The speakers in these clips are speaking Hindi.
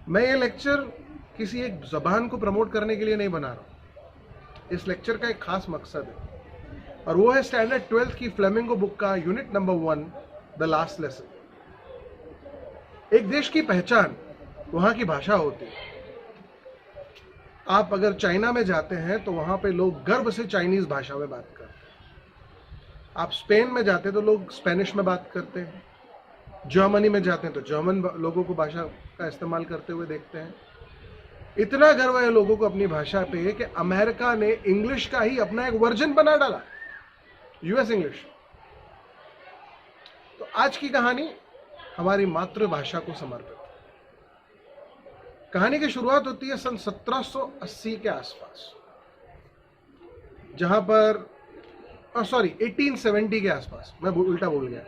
मैं ये लेक्चर किसी एक ज़बान को प्रमोट करने के लिए नहीं बना रहा। इस लेक्चर का एक खास मकसद है और वो है स्टैंडर्ड 12th की फ्लेमिंगो बुक का unit number 1 the last lesson. एक देश की पहचान वहाँ की भाषा होती है। आप अगर चाइना में जाते हैं तो वहाँ पे लोग गर्व से चाइनीज़ भाषा में बात करते हैं। आप स्पेन में जाते हैं तो लोग स्पेनिश में बात करते हैं। जर्मनी में जाते हैं तो जर्मन लोगों को भाषा का इस्तेमाल करते हुए देखते हैं। इतना गर्व है लोगों को अपनी भाषा पे कि अमेरिका ने इंग्लिश का ही अपना एक वर्जन बना डाला, यूएस इंग्लिश। तो आज की कहानी हमारी मातृभाषा को समर्पित है। कहानी की शुरुआत होती है सन 1780 के आसपास, जहां पर 1870 के आसपास, मैं उल्टा बोल गया।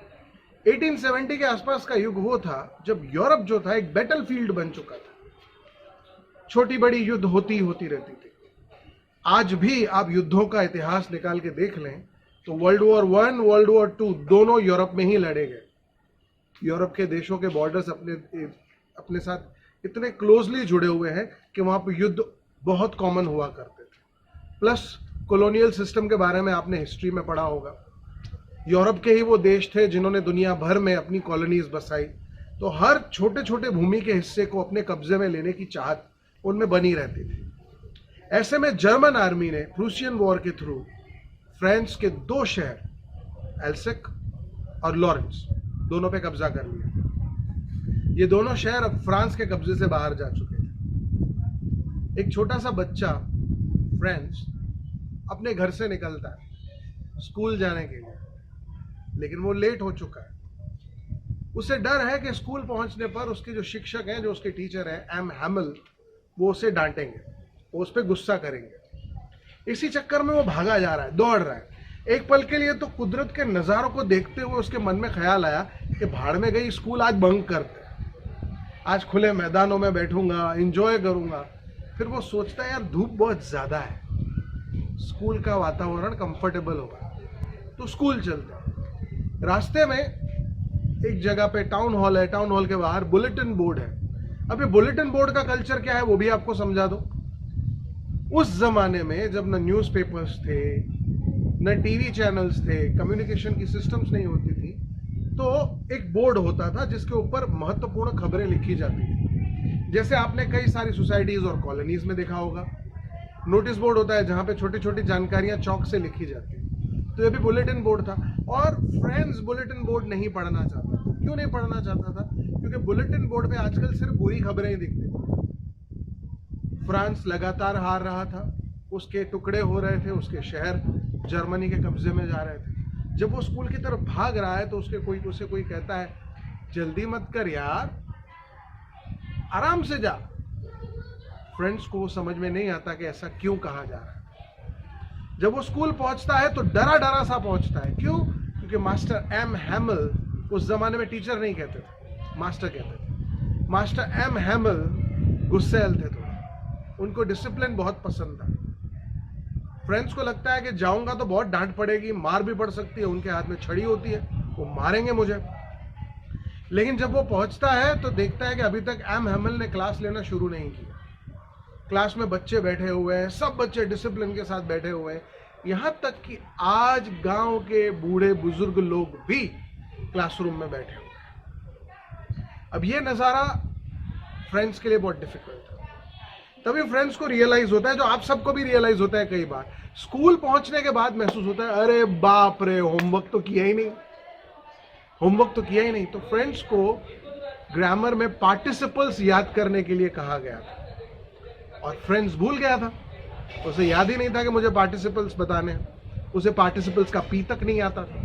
1870 के आसपास का युग वो था जब यूरोप जो था एक बैटलफील्ड बन चुका था। छोटी बड़ी युद्ध होती रहती थी। आज भी आप युद्धों का इतिहास निकाल के देख लें तो वर्ल्ड वॉर 1, वर्ल्ड वॉर 2 दोनों यूरोप में ही लड़े गए। यूरोप के देशों के बॉर्डर्स अपने साथ इतने क्लोजली जुड़े हुए हैं कि वहां पर युद्ध बहुत कॉमन हुआ करते थे। प्लस कॉलोनियल सिस्टम के बारे में आपने हिस्ट्री में पढ़ा होगा। यूरोप के ही वो देश थे जिन्होंने दुनिया भर में अपनी कॉलोनीज बसाई, तो हर छोटे छोटे भूमि के हिस्से को अपने कब्जे में लेने की चाहत उनमें बनी रहती थी। ऐसे में जर्मन आर्मी ने प्रूसियन वॉर के थ्रू फ्रांस के 2 शहर एल्सेक और लॉरेंस दोनों पे कब्जा कर लिया। ये दोनों शहर अब फ्रांस के कब्जे से बाहर जा चुके थे। एक छोटा सा बच्चा फ्रांस अपने घर से निकलता है स्कूल जाने के लिए, लेकिन वो लेट हो चुका है। उसे डर है कि स्कूल पहुंचने पर उसके जो शिक्षक हैं, जो उसके टीचर हैं एम हैमल, वो उसे डांटेंगे, वो उस पर गुस्सा करेंगे। इसी चक्कर में वो भागा जा रहा है, दौड़ रहा है। एक पल के लिए तो कुदरत के नज़ारों को देखते हुए उसके मन में ख्याल आया कि भाड़ में गई स्कूल, आज बंक करते हैं, आज खुले मैदानों में बैठूंगा, इंजॉय करूंगा। फिर वो सोचता है यार धूप बहुत ज़्यादा है, स्कूल का वातावरण कंफर्टेबल होगा, तो स्कूल चलते हैं। रास्ते में एक जगह पे टाउन हॉल है, टाउन हॉल के बाहर बुलेटिन बोर्ड है। अब ये बुलेटिन बोर्ड का कल्चर क्या है वो भी आपको समझा दो। उस जमाने में जब न न्यूज़पेपर्स थे, न टीवी चैनल्स थे, कम्युनिकेशन की सिस्टम्स नहीं होती थी, तो एक बोर्ड होता था जिसके ऊपर महत्वपूर्ण खबरें लिखी जाती थी। जैसे आपने कई सारी सोसाइटीज और कॉलोनीज में देखा होगा, नोटिस बोर्ड होता है जहां पे छोटी छोटी जानकारियां चौक से लिखी जाती है। तो ये भी बुलेटिन बोर्ड था। और फ्रेंड्स बुलेटिन बोर्ड नहीं पढ़ना चाहता था। क्यों नहीं पढ़ना चाहता था? क्योंकि बुलेटिन बोर्ड पे आजकल सिर्फ बुरी खबरें ही दिखती थी। फ्रांस लगातार हार रहा था, उसके टुकड़े हो रहे थे, उसके शहर जर्मनी के कब्जे में जा रहे थे। जब वो स्कूल की तरफ भाग रहा है तो उसे कोई कहता है जल्दी मत कर यार, आराम से जा। फ्रेंड्स को समझ में नहीं आता कि ऐसा क्यों कहा जा रहा है। जब वो स्कूल पहुंचता है तो डरा डरा सा पहुंचता है। क्यों? क्योंकि मास्टर एम हैमल, उस जमाने में टीचर नहीं कहते थे, मास्टर कहते थे। मास्टर एम हैमल गुस्सैल थे थोड़ा, उनको डिसिप्लिन बहुत पसंद था। फ्रेंड्स को लगता है कि जाऊंगा तो बहुत डांट पड़ेगी, मार भी पड़ सकती है, उनके हाथ में छड़ी होती है, वो मारेंगे मुझे। लेकिन जब वो पहुंचता है तो देखता है कि अभी तक एम हैमल ने क्लास लेना शुरू नहीं किया। क्लास में बच्चे बैठे हुए हैं, सब बच्चे डिसिप्लिन के साथ बैठे हुए हैं। यहां तक कि आज गांव के बूढ़े बुजुर्ग लोग भी क्लासरूम में बैठे हुए हैं। अब ये नजारा फ्रेंड्स के लिए बहुत डिफिकल्ट है। तभी फ्रेंड्स को रियलाइज होता है, जो आप सबको भी रियलाइज होता है कई बार, स्कूल पहुंचने के बाद महसूस होता है अरे बाप रे, होमवर्क तो किया ही नहीं, होमवर्क तो किया ही नहीं। तो फ्रेंड्स को ग्रामर में पार्टिसिपल्स याद करने के लिए कहा गया था और फ्रेंड्स भूल गया था। उसे याद ही नहीं था कि मुझे पार्टिसिपल्स बताने हैं, उसे पार्टिसिपल्स का पी तक नहीं आता था।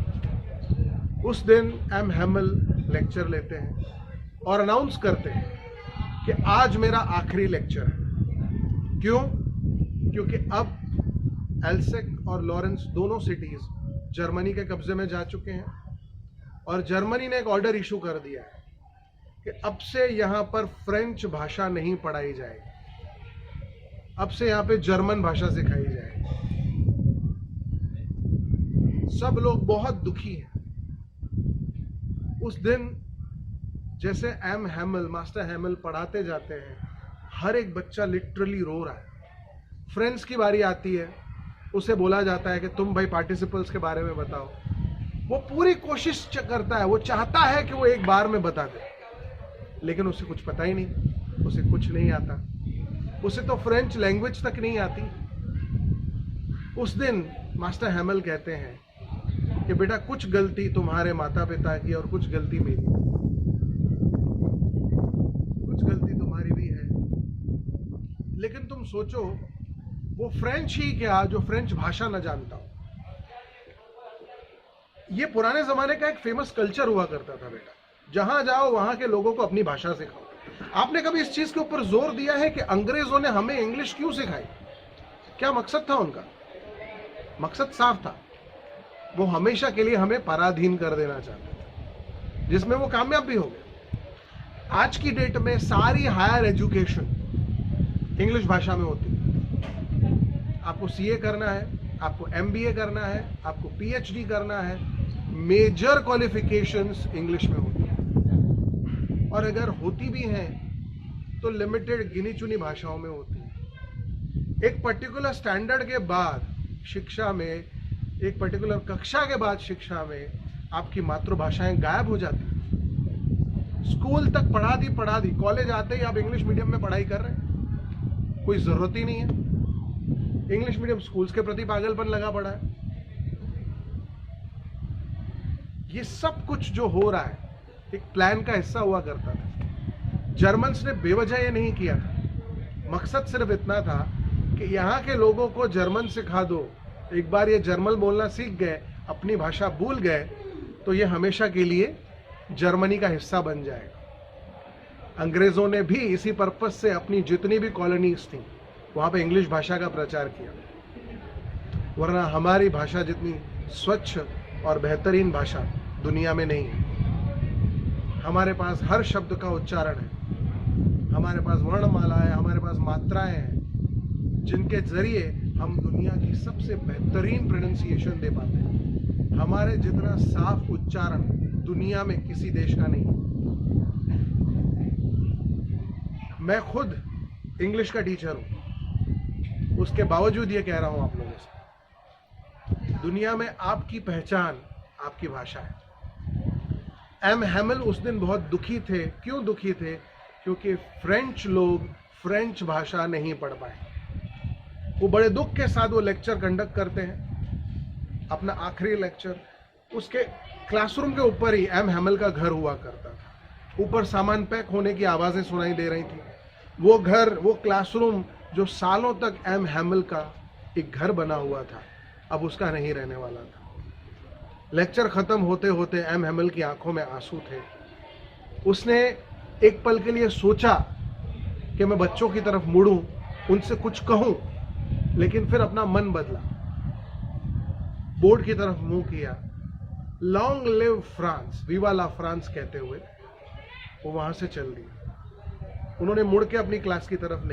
उस दिन एम हैमल लेक्चर लेते हैं और अनाउंस करते हैं कि आज मेरा आखिरी लेक्चर है। क्यों? क्योंकि अब एल्सेक और लॉरेंस दोनों सिटीज जर्मनी के कब्जे में जा चुके हैं और जर्मनी ने एक ऑर्डर इशू कर दिया है कि अब से यहां पर फ्रेंच भाषा नहीं पढ़ाई जाएगी, अब से यहां पे जर्मन भाषा सिखाई जाएगी। सब लोग बहुत दुखी हैं। उस दिन जैसे एम हैमल, मास्टर हैमल पढ़ाते जाते हैं, हर एक बच्चा लिटरली रो रहा है। फ्रेंड्स की बारी आती है, उसे बोला जाता है कि तुम भाई पार्टिसिपल्स के बारे में बताओ। वो पूरी कोशिश करता है, वो चाहता है कि वो एक बार में बता दे, लेकिन उसे कुछ पता ही नहीं, उसे कुछ नहीं आता, उसे तो फ्रेंच लैंग्वेज तक नहीं आती। उस दिन मास्टर हैमल कहते हैं कि बेटा कुछ गलती तुम्हारे माता पिता की और कुछ गलती मेरी, कुछ गलती तुम्हारी भी है, लेकिन तुम सोचो वो फ्रेंच ही क्या जो फ्रेंच भाषा न जानता हो। ये पुराने जमाने का एक फेमस कल्चर हुआ करता था बेटा, जहां जाओ वहां के लोगों को अपनी भाषा सिखाओ। आपने कभी इस चीज के ऊपर जोर दिया है कि अंग्रेजों ने हमें इंग्लिश क्यों सिखाई? क्या मकसद था उनका? मकसद साफ था, वो हमेशा के लिए हमें पराधीन कर देना चाहते थे, जिसमें वो कामयाब भी हो गए। आज की डेट में सारी हायर एजुकेशन इंग्लिश भाषा में होती है। आपको सीए करना है, आपको एमबीए करना है, आपको पीएचडी करना है, मेजर क्वालिफिकेशंस इंग्लिश में होती है, और अगर होती भी हैं तो लिमिटेड गिनी चुनी भाषाओं में होती है। एक पर्टिकुलर स्टैंडर्ड के बाद शिक्षा में, एक पर्टिकुलर कक्षा के बाद शिक्षा में आपकी मातृभाषाएं गायब हो जाती हैं। स्कूल तक पढ़ा दी, कॉलेज आते ही आप इंग्लिश मीडियम में पढ़ाई कर रहे हैं, कोई जरूरत ही नहीं है। इंग्लिश मीडियम स्कूल्स के प्रति पागलपन लगा पड़ा है। ये सब कुछ जो हो रहा है एक प्लान का हिस्सा हुआ करता था। जर्मन्स ने बेवजह ये नहीं किया था, मकसद सिर्फ इतना था कि यहाँ के लोगों को जर्मन सिखा दो। एक बार ये जर्मन बोलना सीख गए, अपनी भाषा भूल गए, तो ये हमेशा के लिए जर्मनी का हिस्सा बन जाएगा। अंग्रेजों ने भी इसी पर्पस से अपनी जितनी भी कॉलोनीज थी वहां पे इंग्लिश भाषा का प्रचार किया, वरना हमारी भाषा जितनी स्वच्छ और बेहतरीन भाषा दुनिया में नहीं है। हमारे पास हर शब्द का उच्चारण है, हमारे पास वर्णमाला है, हमारे पास मात्राएं हैं, जिनके जरिए हम दुनिया की सबसे बेहतरीन प्रोनाउंसिएशन दे पाते हैं। हमारे जितना साफ उच्चारण दुनिया में किसी देश का नहीं। मैं खुद इंग्लिश का टीचर हूं, उसके बावजूद ये कह रहा हूं आप लोगों से, दुनिया में आपकी पहचान आपकी भाषा है। एम हैमल उस दिन बहुत दुखी थे। क्यों दुखी थे? क्योंकि फ्रेंच लोग फ्रेंच भाषा नहीं पढ़ पाए। वो बड़े दुख के साथ वो लेक्चर कंडक्ट करते हैं, अपना आखिरी लेक्चर। उसके क्लासरूम के ऊपर ही एम हैमल का घर हुआ करता था। ऊपर सामान पैक होने की आवाजें सुनाई दे रही थी। वो घर, वो क्लासरूम जो सालों तक एम हैमल का एक घर बना हुआ था, अब उसका नहीं रहने वाला था। लेक्चर खत्म होते होते एम हैमल की आंखों में आंसू थे। उसने एक पल के लिए सोचा कि मैं बच्चों की तरफ मुड़ूं, उनसे कुछ कहूं, लेकिन फिर अपना मन बदला, बोर्ड की तरफ मुंह किया, लॉन्ग लिव फ्रांस, विवा ला फ्रांस कहते हुए वो वहां से चल दी। उन्होंने मुड़ के अपनी क्लास की तरफ नहीं